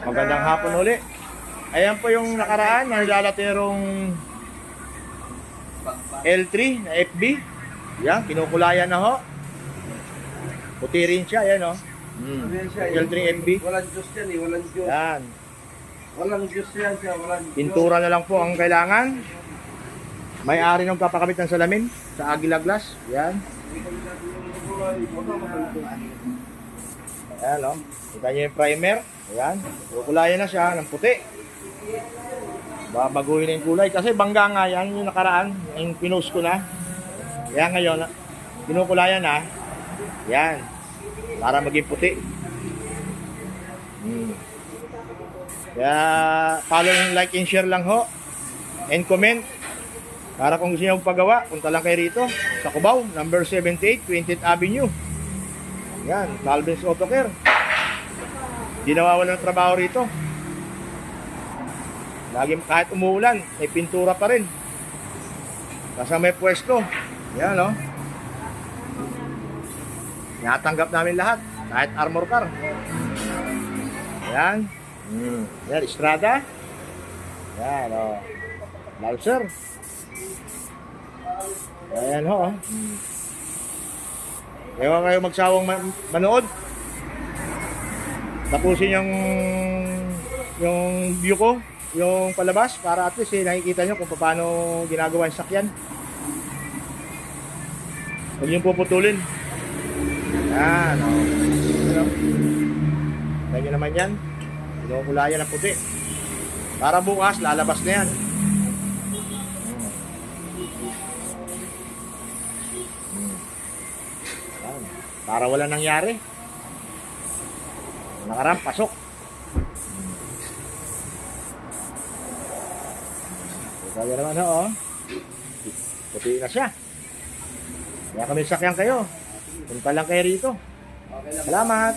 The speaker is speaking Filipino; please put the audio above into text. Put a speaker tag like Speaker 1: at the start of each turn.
Speaker 1: Magandang hapon uli. Ayan po yung nakaraan na nilalaterong L3 na FB. Yan, kinukulayan na ho. Puti rin siya, ayan o. L3 FB.
Speaker 2: Walang Diyos yan eh, walang Diyos.
Speaker 1: Yan.
Speaker 2: Walang Diyos yan siya, walang Diyos.
Speaker 1: Pintura na lang po ang kailangan. May-ari ng papakabit ng salamin sa Aguila Glass. Yan. Ayan o. Kita nyo yung primer. Ayan. Kukulayan na siya ng puti. Babaguhin na yung kulay. Kasi bangga nga yan yung nakaraan. Yung pinost ko na. Kaya ngayon, kinukulayan na. Yan. Para maging puti. Kaya follow and like and share lang ho. And comment. Para kung gusto nyo magpagawa, punta lang kayo rito. Sa Cubao, number 78, 20th Avenue. Yan. Calvin's Auto Care. Hindi nawawalan ng trabaho rito. Lagi kahit umuulan, may pintura pa rin. Kasama may pwesto. Yan o. Natanggap namin lahat. Kahit armor car. Yan. Yan, Estrada. Yan o. Lalser. Ayan ho. Ewan kayo magsawang manood. Tapusin yung view ko, yung palabas, para at least nakikita nyo kung paano ginagawa yung sakyan. Huwag nyo puputulin. Yan. Kaya naman yan. Pinukulayan ng puti. Para bukas, lalabas na yan. Para wala nangyari. Nakaraan, pasok. Kaya naman ho, puti na siya. Kaya kami sakyan kayo. Punta lang kayo rito. Salamat.